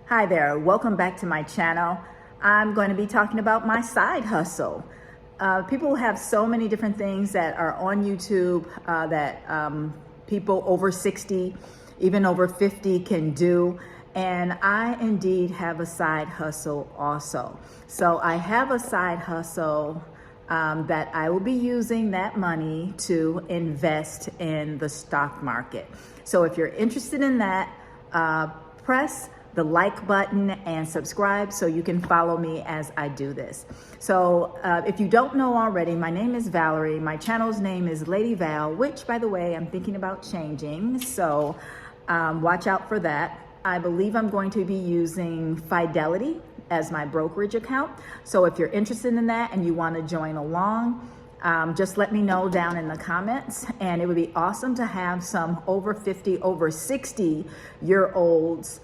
Hi there, welcome back to my channel. I'm going to be talking about my side hustle. People have so many different things that are on YouTube that people over 60, even over 50 can do. And I indeed have a side hustle also. So I have a side hustle that I will be using that money to invest in the stock market. So if you're interested in that, press the like button and subscribe so you can follow me as I do this. So if you don't know already, my name is Valerie. My channel's name is Lady Val, which by the way, I'm thinking about changing. So watch out for that. I believe I'm going to be using Fidelity as my brokerage account. So if you're interested in that and you want to join along, just let me know down in the comments. And it would be awesome to have some over 50, over 60-year-olds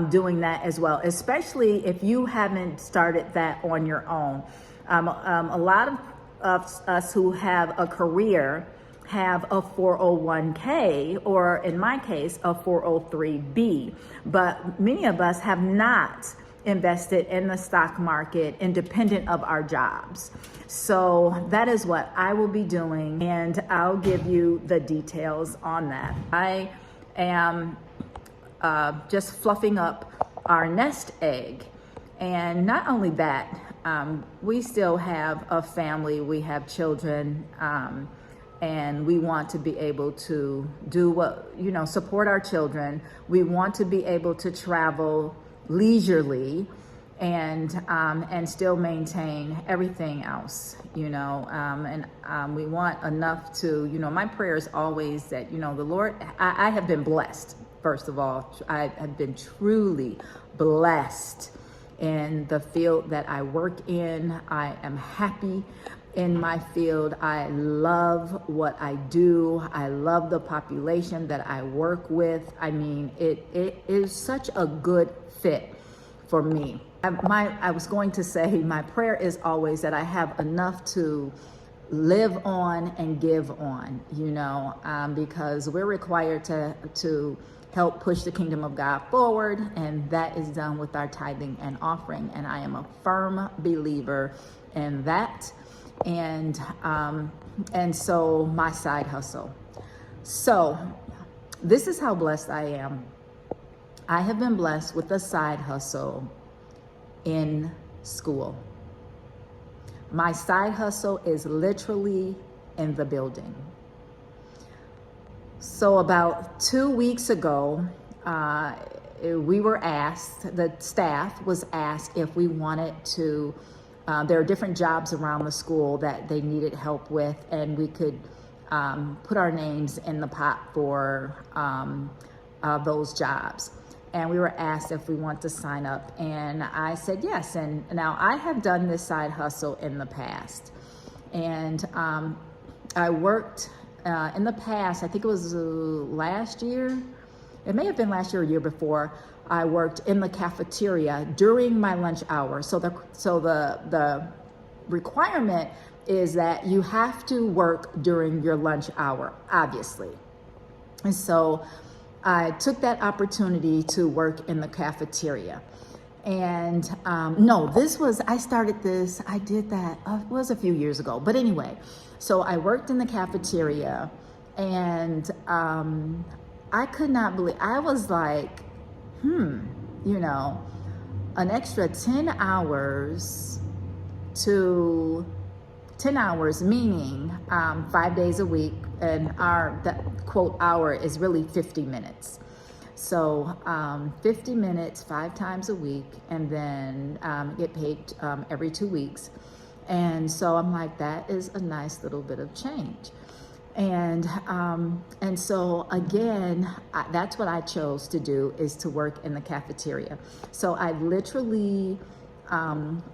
doing that as well, especially if you haven't started that on your own. A lot of us who have a career have a 401k, or in my case, a 403b, but many of us have not invested in the stock market independent of our jobs. So that is what I will be doing, and I'll give you the details on that. I am just fluffing up our nest egg. And not only that, we still have a family, we have children, and we want to be able to do what, support our children. We want to be able to travel leisurely and still maintain everything else, and we want enough to, my prayer is always that, the Lord, I have been blessed. First of all, I have been truly blessed in the field that I work in. I am happy in my field. I love what I do. I love the population that I work with. I mean, it is such a good fit for me. I was going to say, my prayer is always that I have enough to live on and give on, because we're required to help push the kingdom of God forward, and that is done with our tithing and offering. And I am a firm believer in that. And so my side hustle. So this is how blessed I am. I have been blessed with a side hustle in school. My side hustle is literally in the building. So about 2 weeks ago, we were asked, the staff was asked if we wanted to, there are different jobs around the school that they needed help with, and we could put our names in the pot for those jobs. And we were asked if we want to sign up, and I said yes. And now I have done this side hustle in the past, and I worked in the past, I think it was last year, it may have been last year or year before, I worked in the cafeteria during my lunch hour. So the requirement is that you have to work during your lunch hour, obviously. And so I took that opportunity to work in the cafeteria. And no, I started this, I did that, it was a few years ago. But anyway, so I worked in the cafeteria, and I could not believe, I was like, an extra 10 hours meaning 5 days a week, and that quote hour is really 50 minutes. So 50 minutes, 5 times a week, and then get paid every 2 weeks. And so I'm like, that is a nice little bit of change. And so again, that's what I chose to do, is to work in the cafeteria. So I literally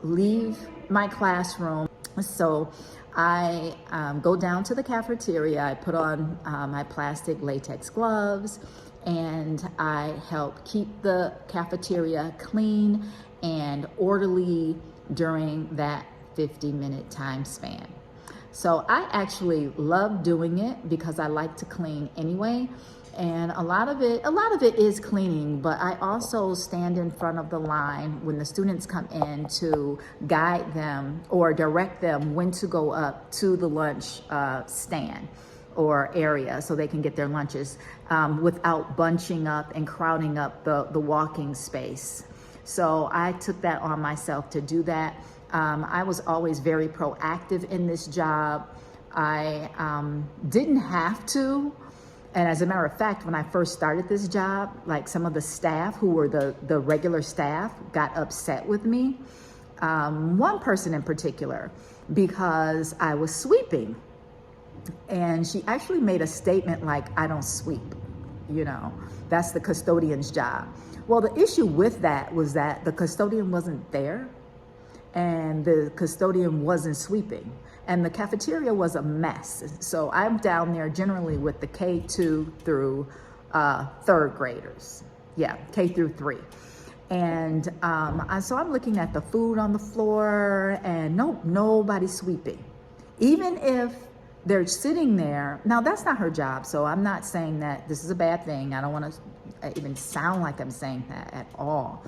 leave my classroom. So I go down to the cafeteria, I put on my plastic latex gloves, and I help keep the cafeteria clean and orderly during that 50-minute time span. So I actually love doing it because I like to clean anyway. And a lot of it is cleaning, but I also stand in front of the line when the students come in to guide them or direct them when to go up to the lunch stand or area so they can get their lunches without bunching up and crowding up the walking space. So I took that on myself to do that. I was always very proactive in this job. I didn't have to. And as a matter of fact, when I first started this job, like some of the staff who were the regular staff got upset with me. One person in particular, because I was sweeping. And she actually made a statement like, I don't sweep, you know, that's the custodian's job. Well, the issue with that was that the custodian wasn't there and the custodian wasn't sweeping. And the cafeteria was a mess. So I'm down there generally with the K2 through third graders. Yeah, K through 3. And so I'm looking at the food on the floor and nobody's sweeping. Even if they're sitting there, now that's not her job. So I'm not saying that this is a bad thing. I don't want to even sound like I'm saying that at all.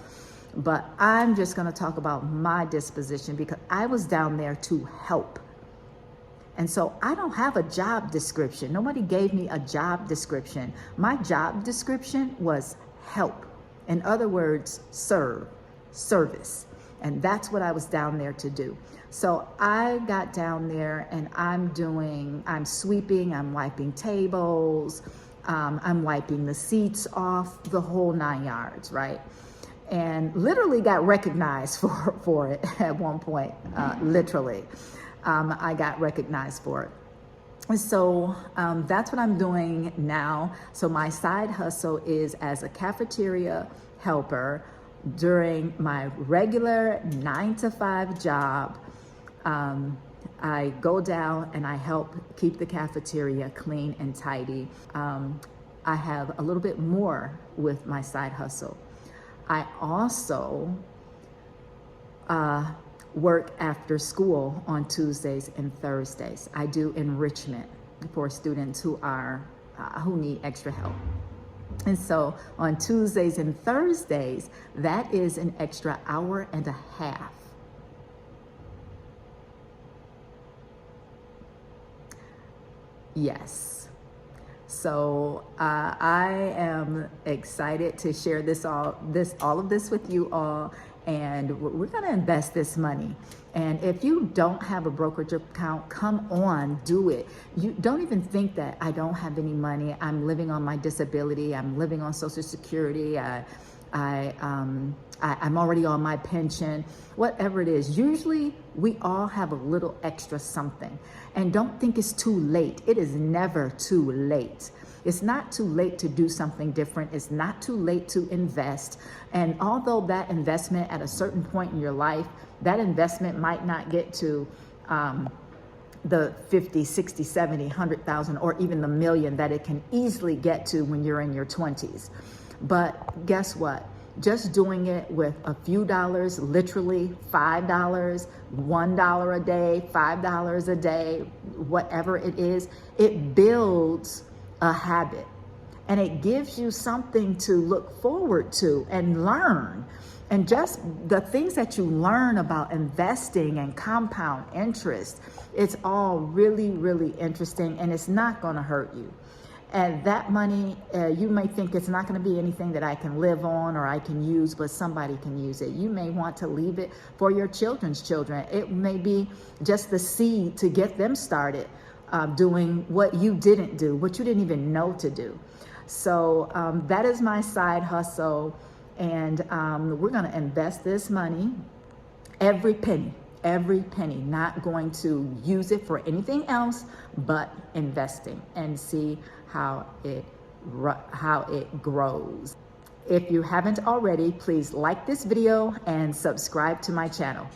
But I'm just going to talk about my disposition because I was down there to help. And so I don't have a job description. Nobody gave me a job description. My job description was help. In other words, service. And that's what I was down there to do. So I got down there and I'm sweeping, I'm wiping tables, I'm wiping the seats off, the whole 9 yards, right? And literally got recognized for it at one point, literally. I got recognized for it. And so that's what I'm doing now. So my side hustle is as a cafeteria helper during my regular 9-to-5 job. I go down and I help keep the cafeteria clean and tidy. I have a little bit more with my side hustle. I also work after school on Tuesdays and Thursdays. I do enrichment for students who need extra help. And so on Tuesdays and Thursdays, that is an extra hour and a half. Yes. So I am excited to share all of this with you all. And we're going to invest this money. And if you don't have a brokerage account, come on, do it. You don't even think that I don't have any money. I'm living on my disability. I'm living on Social Security. I'm already on my pension, whatever it is. Usually we all have a little extra something. And don't think it's too late. It is never too late. It's not too late to do something different. It's not too late to invest. And although that investment at a certain point in your life, that investment might not get to the 50, 60, 70, 100,000, or even the million that it can easily get to when you're in your 20s. But guess what? Just doing it with a few dollars, literally $5, $1 a day, $5 a day, whatever it is, it builds a habit, and it gives you something to look forward to and learn. And just the things that you learn about investing and compound interest, it's all really, really interesting, and it's not going to hurt you. And that money, you may think it's not going to be anything that I can live on or I can use, but somebody can use it. You may want to leave it for your children's children. It may be just the seed to get them started doing what you didn't do, what you didn't even know to do. So that is my side hustle. And we're going to invest this money, every penny, not going to use it for anything else but investing, and see how it grows. If you haven't already, please like this video and subscribe to my channel.